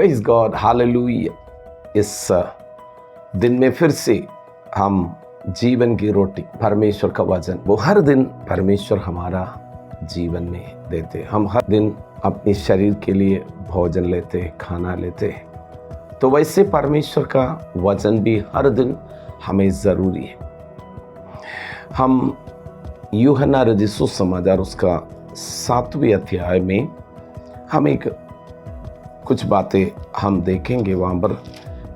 Praise God, hallelujah. इस दिन में फिर से हम जीवन की रोटी, परमेश्वर का वचन, वो हर दिन परमेश्वर हमारा जीवन में देते। हम हर दिन अपने शरीर के लिए भोजन लेते, खाना लेते, तो वैसे परमेश्वर का वचन भी हर दिन हमें ज़रूरी है। हम यूहन्ना रचित सुसमाचार उसका 7वें अध्याय में हम कुछ बातें हम देखेंगे। वहाँ पर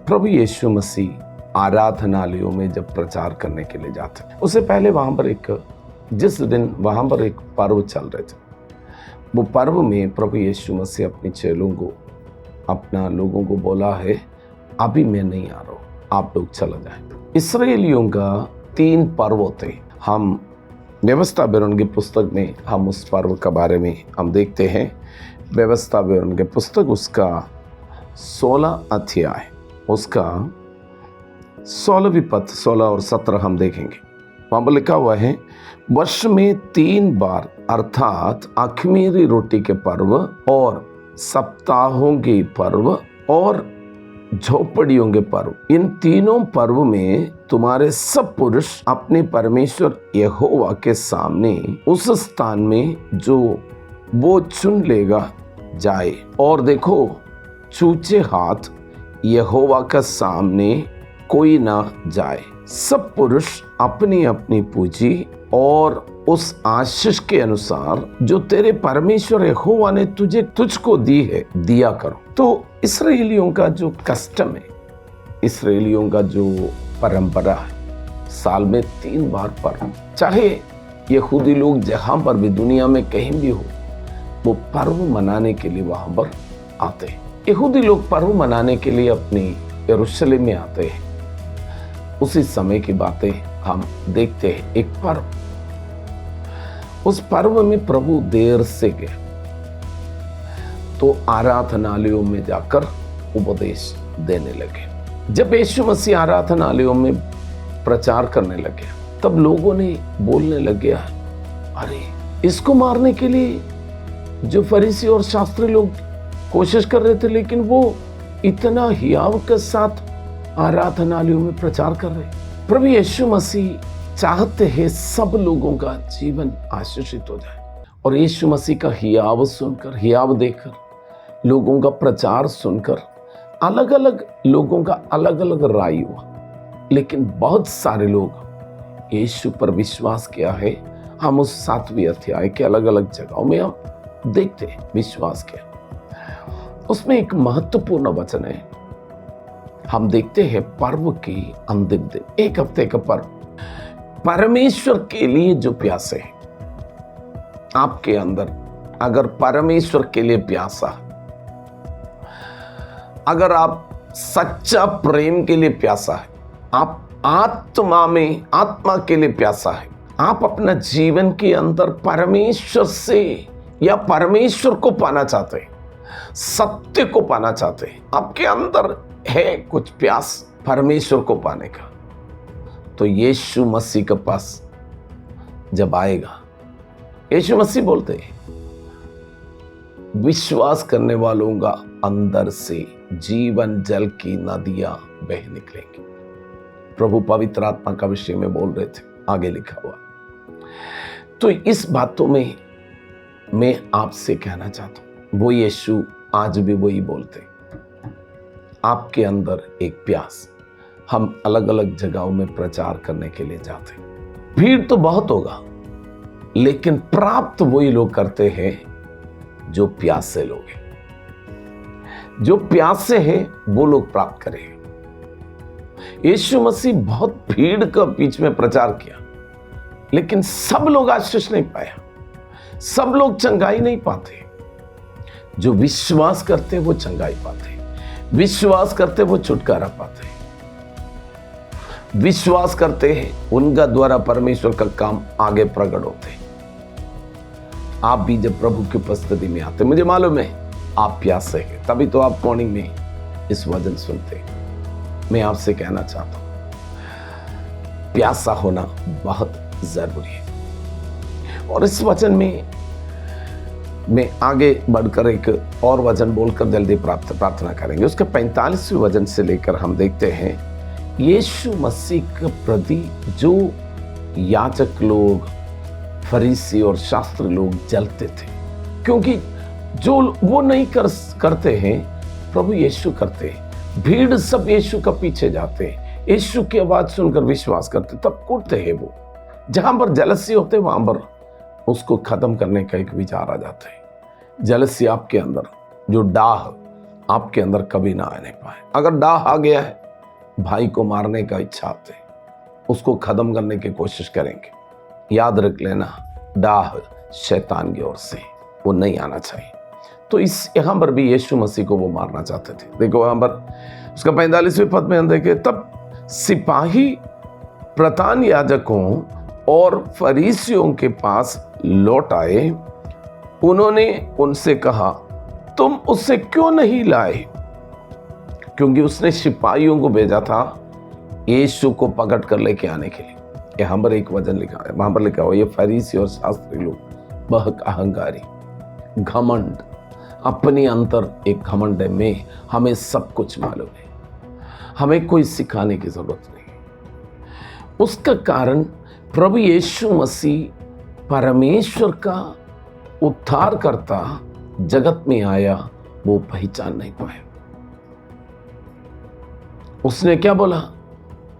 प्रभु यीशु मसीह आराधनालयों में जब प्रचार करने के लिए जाते हैं, उससे पहले वहाँ पर जिस दिन वहाँ पर एक पर्व चल रहे थे, वो पर्व में प्रभु यीशु मसीह अपने चेलों को, अपना लोगों को बोला है, अभी मैं नहीं आ रहा हूँ, आप लोग चला जाए। इस्राएलियों का 3 पर्व होते। हम व्यवस्था विवरण की पुस्तक में हम उस पर्व के बारे में हम देखते हैं। व्यवस्था विवरण की पुस्तक उसका 16 अध्याय, उसका 16वीं पद 16 और 17 हम देखेंगे। वहाँ पर लिखा हुआ है, वर्ष में 3 बार अर्थात अख़मीरी रोटी के पर्व और सप्ताहों के पर्व और झोपड़ियों के पर्व, इन तीनों पर्व में तुम्हारे सब पुरुष अपने परमेश्वर यहोवा के सामने उस स्थान में जो वो चुन लेगा जाए। और देखो, छूछे हाथ यहोवा के सामने कोई ना जाए। सब पुरुष अपनी अपनी पूंजी और उस आशीष के अनुसार जो तेरे परमेश्वर यहोवा ने तुझको दी है दिया करो। तो इस्राएलियों का जो कस्टम है, इस्राएलियों का जो परंपरा है, साल में 3 बार पर्व, चाहे यहूदी लोग जहां पर भी दुनिया में कहीं भी हो, वो पर्व मनाने के लिए वहां पर आते हैं। यहूदी लोग पर्व मनाने के लिए अपने यरूशलेम में आते हैं। उसी समय की बातें हम देखते हैं। एक पर्व, उस पर्व में प्रभु देर से गए तो आराधनालयों में जाकर उपदेश देने लगे। जब यीशु मसीह आराधनालयों में प्रचार करने लगे, तब लोगों ने बोलने लगे, अरे इसको मारने के लिए जो फरीसी और शास्त्री लोग कोशिश कर रहे थे, लेकिन वो इतना हियाव के साथ आराधनालयों में प्रचार कर रहे। प्रभु यीशु मसीह चाहते हैं सब लोगों का जीवन आशीषित हो जाए। और यीशु मसीह का हियाव सुनकर, हियाव देखकर, लोगों का प्रचार सुनकर अलग अलग लोगों का अलग अलग राय हुआ, लेकिन बहुत सारे लोग यीशु पर विश्वास किया है। हम उस 7वें अध्याय के अलग अलग जगहों में हम देखते हैं विश्वास किया। उसमें एक महत्वपूर्ण वचन है, हम देखते हैं पर्व की अंतिम दिन, 1 हफ्ते का पर्व। परमेश्वर के लिए जो प्यासे है आपके अंदर, अगर परमेश्वर के लिए प्यासा, अगर आप सच्चा प्रेम के लिए प्यासा है, आप आत्मा के लिए प्यासा है, आप अपना जीवन के अंदर परमेश्वर से या परमेश्वर को पाना चाहते हैं, सत्य को पाना चाहते हैं, आपके अंदर है कुछ प्यास परमेश्वर को पाने का, तो यीशु मसीह के पास जब आएगा, यीशु मसीह बोलते हैं, विश्वास करने वालों का अंदर से जीवन जल की नदियां बह निकलेंगी। प्रभु पवित्र आत्मा का विषय में बोल रहे थे, आगे लिखा हुआ। तो इस बातों में मैं आपसे कहना चाहता हूं, वो यीशु आज भी वही बोलते, आपके अंदर एक प्यास। हम अलग अलग जगहों में प्रचार करने के लिए जाते हैं, भीड़ तो बहुत होगा, लेकिन प्राप्त वही लोग करते हैं जो प्यासे लोग हैं। जो प्यासे हैं वो लोग प्राप्त करेंगे। यीशु मसीह बहुत भीड़ का बीच में प्रचार किया, लेकिन सब लोग आशीष नहीं पाया, सब लोग चंगाई नहीं पाते। जो विश्वास करते वो चंगाई पाते, विश्वास करते वो छुटकारा पाते, विश्वास करते हैं उनका द्वारा परमेश्वर का काम आगे प्रकट होते। आप भी जब प्रभु की उपस्थिति में आते, मुझे मालूम है आप प्यासे हैं, तभी तो आप मॉर्निंग में इस वचन सुनते हैं। मैं आपसे कहना चाहता हूं, प्यासा होना बहुत जरूरी है। और इस वचन में में आगे बढ़कर एक और वचन बोलकर जल्दी प्रार्थना करेंगे। उसके 45वें वचन से लेकर हम देखते हैं यीशु मसीह के प्रति जो याजक लोग, फरीसी और शास्त्री लोग जलते थे, क्योंकि जो वो नहीं करते हैं प्रभु यीशु करते हैं। भीड़ सब यीशु का पीछे जाते हैं, यीशु की आवाज सुनकर विश्वास करते, तब कूदते हैं वो। जहां पर जलसी होते वहां पर उसको खत्म करने का एक विचार आ जाता है। जलसी आपके अंदर, जो डाह आपके अंदर कभी ना आने पाए। अगर डाह आ गया है, भाई को मारने का इच्छा आते, उसको खत्म करने की कोशिश करेंगे। याद रख लेना, डाह शैतान की ओर से, वो नहीं आना चाहिए। तो इस यहाँ पर भी यीशु मसीह को वो मारना चाहते थे। देखो यहाँ पर उसका 45वें पद में हम देखें, तब सिपाही प्रधान याजकों और फरीसियों के पास लौट आए। उन्होंने उनसे कहा, तुम उससे क्यों नहीं लाए? क्योंकि उसने सिपाहियों को भेजा था यीशु को पकड़ कर लेके आने के लिए। यहाँ पर एक वचन लिखा है, वहां पर लिखा हुआ, ये फरीसी और शास्त्री लोग बहुत अहंकारी, घमंड, अपने अंतर एक घमंड है में हमें सब कुछ मालूम है, हमें कोई सिखाने की जरूरत नहीं। उसका कारण प्रभु यीशु मसीह परमेश्वर का उद्धार करता जगत में आया, वो पहचान नहीं पाया। उसने क्या बोला?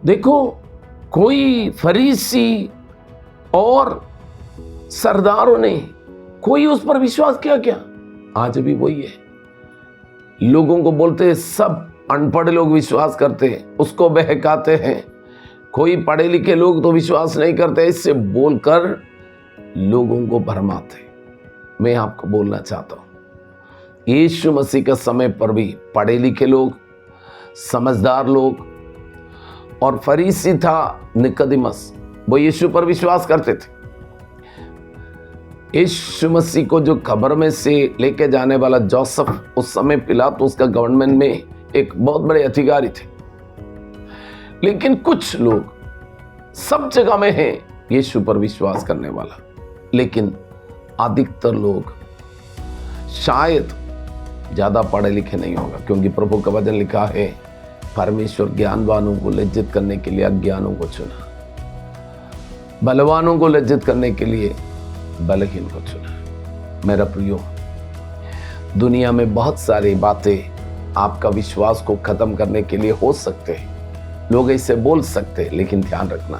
देखो, कोई फरीसी और सरदारों ने कोई उस पर विश्वास किया क्या? आज भी वही है। लोगों को बोलते हैं, सब अनपढ़ लोग विश्वास करते हैं, उसको बहकाते हैं। कोई पढ़े लिखे लोग तो विश्वास नहीं करते, इससे बोलकर लोगों को भरमाते। मैं आपको बोलना चाहता हूं, यीशु मसीह के समय पर भी पढ़े लिखे लोग, समझदार लोग, और फरीसी था निकोदेमस, वो यीशु पर विश्वास करते थे। यीशु मसीह को जो कब्र में से लेके जाने वाला जोसेफ, उस समय पिलातुस का गवर्नमेंट में एक बहुत बड़े अधिकारी थे। लेकिन कुछ लोग सब जगह में हैं यीशु पर विश्वास करने वाला, लेकिन अधिकतर लोग शायद ज्यादा पढ़े लिखे नहीं होगा, क्योंकि प्रभु का वचन लिखा है, परमेश्वर ज्ञानवानों को लज्जित करने के लिए अज्ञानों को चुना, बलवानों को लज्जित करने के लिए बलहीन को चुना। मेरा प्रियो, दुनिया में बहुत सारी बातें आपका विश्वास को खत्म करने के लिए हो सकते हैं, लोग ऐसे बोल सकते हैं, लेकिन ध्यान रखना,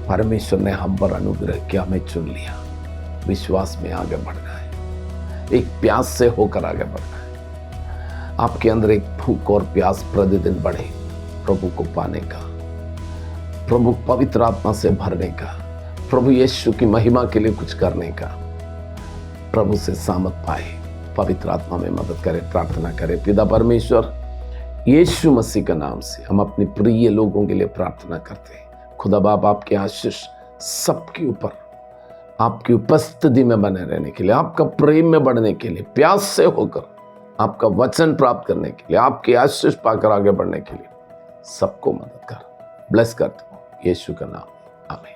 परमेश्वर ने हम पर अनुग्रह किया, हमें चुन लिया। विश्वास में आगे बढ़ना है, एक प्यास से होकर आगे बढ़ना है। आपके अंदर एक भूख और प्यास प्रतिदिन बढ़े, प्रभु को पाने का, प्रभु पवित्र आत्मा से भरने का, प्रभु यीशु की महिमा के लिए कुछ करने का। प्रभु से सामर्थ पाए, पवित्र आत्मा में मदद करे। प्रार्थना करें। पिता परमेश्वर, यीशु मसीह के नाम से हम अपने प्रिय लोगों के लिए प्रार्थना करते हैं। खुदा बाप, आपके आशीष सबके ऊपर, आपकी उपस्थिति में बने रहने के लिए, आपका प्रेम में बढ़ने के लिए, प्यास से होकर आपका वचन प्राप्त करने के लिए, आपके आशीष पाकर आगे बढ़ने के लिए सबको मदद कर, ब्लेस कर दो, यीशु का नाम, आमीन।